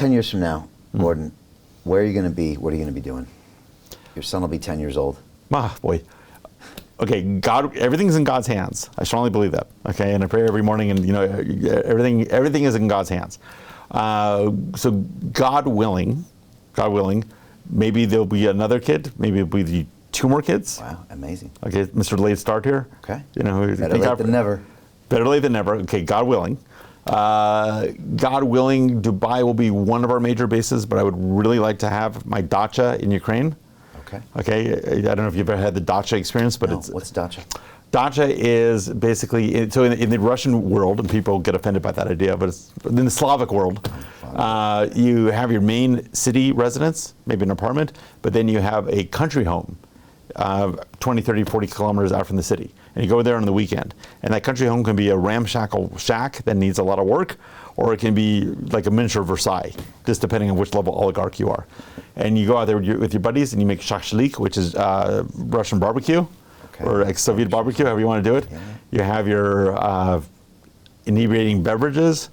10 years from now, Gordon, where are you going to be? What are you going to be doing? Your son will be 10 years old. Ah, boy. Okay, God, everything's in God's hands. I strongly believe that. Okay, and I pray every morning, and everything is in God's hands. So God willing, maybe there'll be another kid. Maybe it'll be 2 more kids. Wow, amazing. Okay, Mr. Late Start here. Okay. Better late than never. Better late than never. Okay, God willing. God willing, Dubai will be one of our major bases, but I would really like to have my dacha in Ukraine. Okay, I don't know if you've ever had the dacha experience, but what's dacha? Dacha is basically, in the Russian world, and people get offended by that idea, but it's in the Slavic world, you have your main city residence, maybe an apartment, but then you have a country home 20, 30, 40 kilometers out from the city. And you go there on the weekend. And that country home can be a ramshackle shack that needs a lot of work, or it can be like a miniature Versailles, just depending on which level oligarch you are. And you go out there with your buddies and you make shashlik, which is Russian barbecue, or ex-Soviet barbecue, however you want to do it. Yeah. You have your inebriating beverages.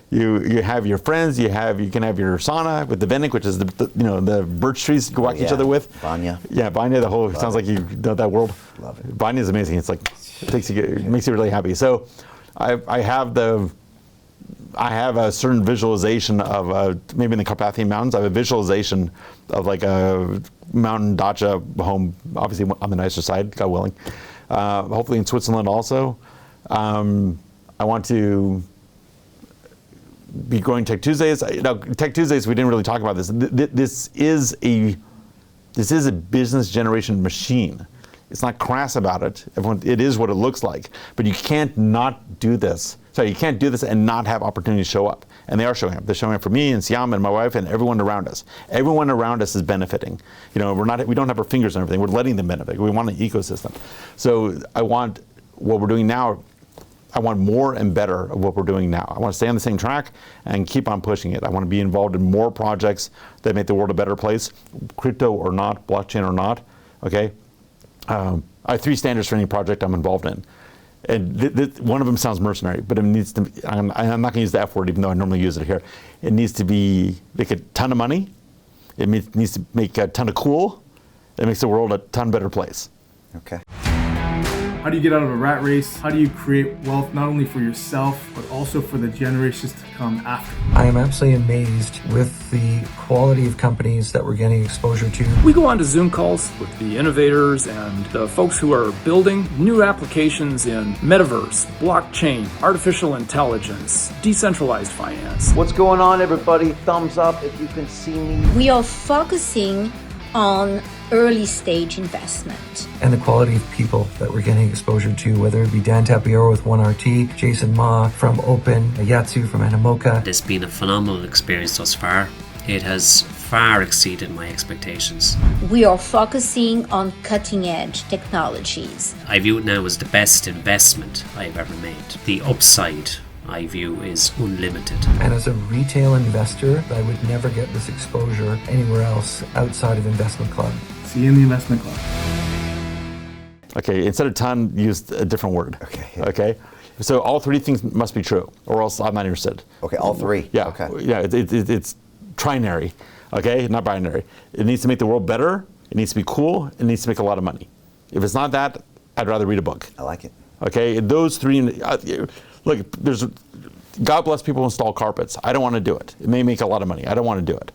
You have your friends. You can have your sauna with the venik, which is the birch trees you can whack each other with. Banya. Yeah, banya. The whole sounds like you know that world. Love it. Banya is amazing. It's like it makes you really happy. So, I have a certain visualization of maybe in the Carpathian Mountains. I have a visualization of like a mountain dacha home, obviously on the nicer side, God willing. Hopefully in Switzerland also. I want to be growing Tech Tuesdays. Tech Tuesdays, we didn't really talk about this. This is a business generation machine. It's not crass about it. It is what it looks like. But you can't not do this. You can't do this and not have opportunities show up. And they are showing up. They're showing up for me and Siam and my wife and everyone around us. Everyone around us is benefiting. We don't have our fingers on everything. We're letting them benefit. We want an ecosystem. So I want what we're doing now. I want more and better of what we're doing now. I want to stay on the same track and keep on pushing it. I want to be involved in more projects that make the world a better place, crypto or not, blockchain or not. Okay. I have 3 standards for any project I'm involved in. And one of them sounds mercenary, but it needs to be, I'm not going to use the F word, even though I normally use it here. It needs to make a ton of money. It needs to make a ton of cool. It makes the world a ton better place. Okay. How do you get out of a rat race? How do you create wealth not only for yourself, but also for the generations to come after? I am absolutely amazed with the quality of companies that we're getting exposure to. We go on to Zoom calls with the innovators and the folks who are building new applications in metaverse, blockchain, artificial intelligence, decentralized finance. What's going on, everybody? Thumbs up if you can see me. We are focusing on early stage investment. And the quality of people that we're getting exposure to, whether it be Dan Tapiero with 1RT, Jason Ma from Open, Yatsu from Animoca. It's been a phenomenal experience thus far. It has far exceeded my expectations. We are focusing on cutting edge technologies. I view it now as the best investment I've ever made. The upside I view is unlimited. And as a retail investor, I would never get this exposure anywhere else outside of Investment Club. See you in the Investment Club. Okay, instead of ton, use a different word. Okay. So all 3 things must be true, or else I'm not interested. Okay, all 3. Yeah. Okay. Yeah, it's trinary. Okay, not binary. It needs to make the world better. It needs to be cool. It needs to make a lot of money. If it's not that, I'd rather read a book. I like it. Okay, those 3. Look, God bless people who install carpets. I don't want to do it. It may make a lot of money. I don't want to do it.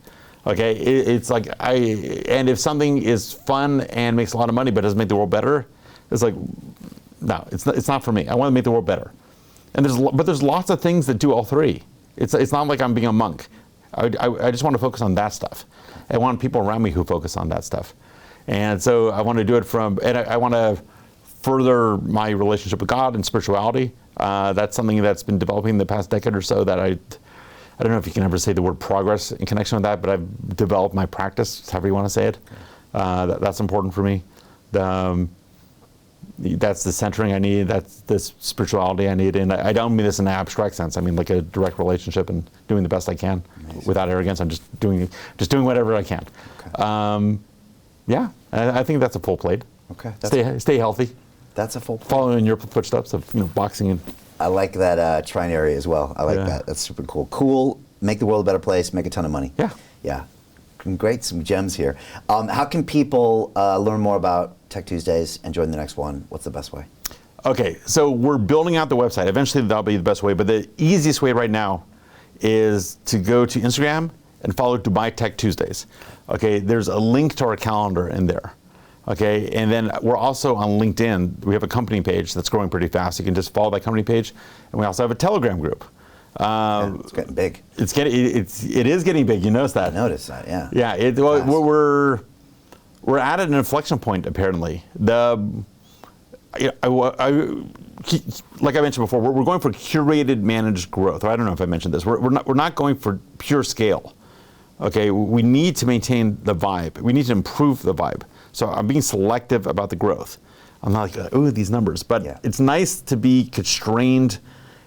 Okay, it's like and if something is fun and makes a lot of money but doesn't make the world better, it's like, no, it's not for me. I want to make the world better. And there's lots of things that do all 3. It's not like I'm being a monk. I just want to focus on that stuff. I want people around me who focus on that stuff. And so I want to do it and I want to further my relationship with God and spirituality. That's something that's been developing the past decade or so that I don't know if you can ever say the word progress in connection with that, but I've developed my practice, however you want to say it. That's important for me. That's the centering I need. That's the spirituality I need. And I don't mean this in an abstract sense. I mean like a direct relationship and doing the best I can. Amazing. Without arrogance. I'm just doing whatever I can. Okay. Yeah, I think that's a full plate. Okay. Stay healthy. That's a full plate. Following in your footsteps of boxing and. I like that trinary as well. I like that. That's super cool. Cool, make the world a better place, make a ton of money. Yeah. Yeah. Great, some gems here. How can people learn more about Tech Tuesdays and join the next one? What's the best way? Okay, so we're building out the website. Eventually that'll be the best way, but the easiest way right now is to go to Instagram and follow Dubai Tech Tuesdays. Okay, there's a link to our calendar in there. Okay, and then we're also on LinkedIn. We have a company page that's growing pretty fast. You can just follow that company page, and we also have a Telegram group. Yeah, it's getting big. It is getting big. You notice that? I noticed that. Yeah. Yeah. We're at an inflection point apparently. Like I mentioned before, we're going for curated, managed growth. Or I don't know if I mentioned this. We're not going for pure scale. Okay, we need to maintain the vibe. We need to improve the vibe. So I'm being selective about the growth. I'm not like, oh, these numbers. But it's nice to be constrained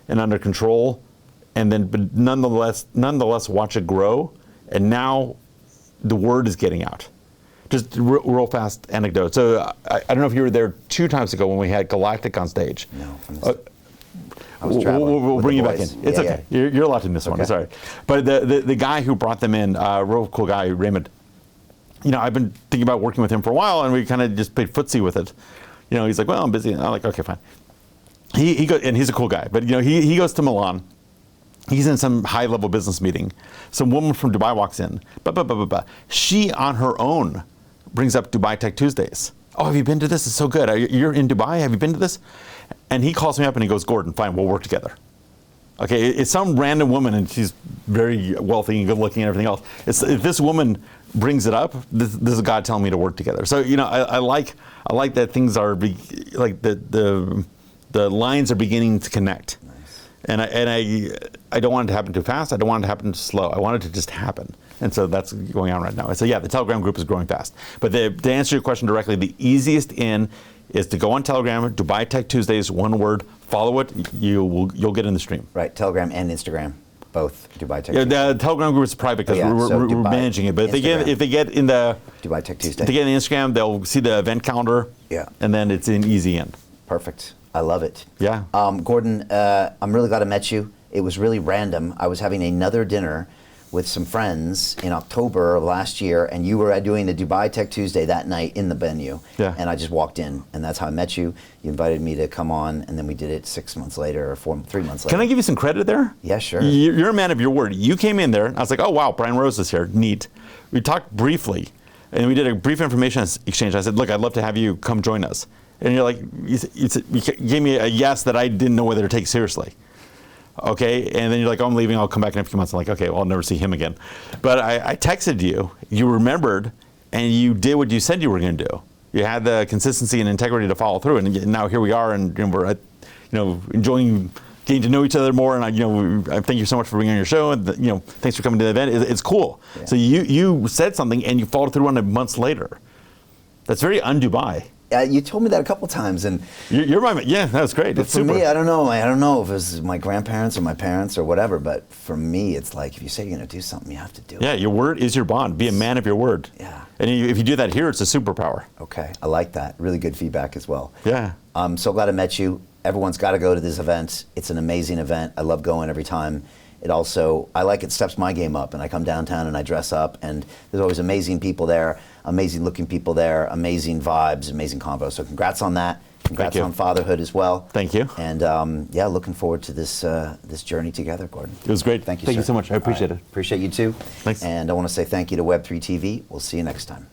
and under control, and then but nonetheless watch it grow. And now the word is getting out. Just real fast anecdote. So I don't know if you were there 2 times ago when we had Galactic on stage. No. I was traveling. We'll bring you back boys. in. It's okay. Yeah. You're allowed to miss one. Sorry. But the guy who brought them in, real cool guy, Raymond. You know, I've been thinking about working with him for a while, and we kind of just played footsie with it. You know, he's like, well, I'm busy. And I'm like, okay, fine. He goes, and he's a cool guy. But you know, he goes to Milan. He's in some high-level business meeting. Some woman from Dubai walks in. She, on her own, brings up Dubai Tech Tuesdays. Oh, have you been to this? It's so good. You're in Dubai? Have you been to this? And he calls me up and he goes, Gordon, fine, we'll work together. Okay, it's some random woman, and she's very wealthy and good looking and everything else. If this woman brings it up, this is God telling me to work together. So you know, I like that things are like the lines are beginning to connect. Nice. And I don't want it to happen too fast. I don't want it to happen too slow. I want it to just happen. And so that's going on right now. So yeah, the Telegram group is growing fast. But to answer your question directly, the easiest in is to go on Telegram, Dubai Tech Tuesdays, one word, follow it, you'll get in the stream. Right, Telegram and Instagram, both Dubai Tech Tuesdays. Yeah, the Telegram group is private because we're managing it. But if they get in the Dubai Tech Tuesday, if they get in Instagram, they'll see the event calendar. Yeah. And then it's an easy in. Perfect. I love it. Yeah. Gordon, I'm really glad I met you. It was really random. I was having another dinner with some friends in October of last year, and you were doing the Dubai Tech Tuesday that night in the venue. Yeah. And I just walked in, and that's how I met you. You invited me to come on, and then we did it 6 months later, or 3 months later. Can I give you some credit there? Yeah, sure. You're a man of your word. You came in there, and I was like, oh, wow, Brian Rose is here. Neat. We talked briefly, and we did a brief information exchange. I said, look, I'd love to have you come join us. And you're like, you gave me a yes that I didn't know whether to take seriously. Okay, and then you're like, oh, I'm leaving, I'll come back in a few months. I'm like, okay, well, I'll never see him again. But I texted you remembered, and you did what you said you were going to do. You had the consistency and integrity to follow through, and now here we are, and we're enjoying getting to know each other more. And I thank you so much for being on your show, and thanks for coming to the event. It's cool. Yeah. So you said something, and you followed through on it months later. That's very un-Dubai. You told me that a couple times, and you're my man. Yeah, that was great. But for me, I don't know if it was my grandparents or my parents or whatever. But for me, it's like if you say you're going to do something, you have to do it. Yeah, your word is your bond. Be a man of your word. Yeah. And if you do that here, it's a superpower. Okay, I like that. Really good feedback as well. Yeah. I'm so glad I met you. Everyone's got to go to this event. It's an amazing event. I love going every time. I like it steps my game up, and I come downtown and I dress up, and there's always amazing people there, amazing looking people there, amazing vibes, amazing convo. So congrats on that. Congrats on fatherhood as well. Thank you. And looking forward to this journey together, Gordon. It was great. Thank you, Thank sir. you so much. I appreciate it. Appreciate you too. Thanks. And I want to say thank you to Web3 TV. We'll see you next time.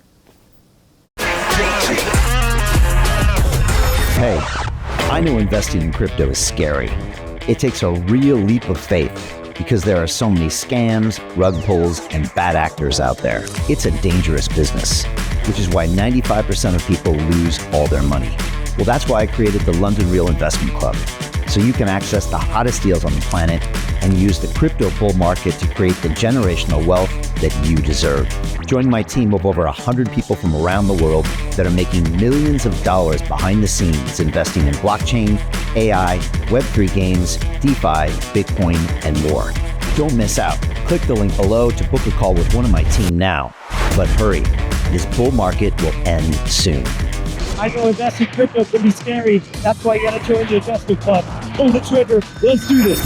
Hey, I know investing in crypto is scary. It takes a real leap of faith because there are so many scams, rug pulls, and bad actors out there. It's a dangerous business, which is why 95% of people lose all their money. Well, that's why I created the London Real Investment Club, so you can access the hottest deals on the planet and use the crypto bull market to create the generational wealth that you deserve. Join my team of over 100 people from around the world that are making millions of dollars behind the scenes investing in blockchain, AI, Web3 games, DeFi, Bitcoin, and more. Don't miss out. Click the link below to book a call with one of my team now. But hurry, this bull market will end soon. I know investing in crypto can be scary. That's why you gotta join the investment club. Pull the trigger. Let's do this.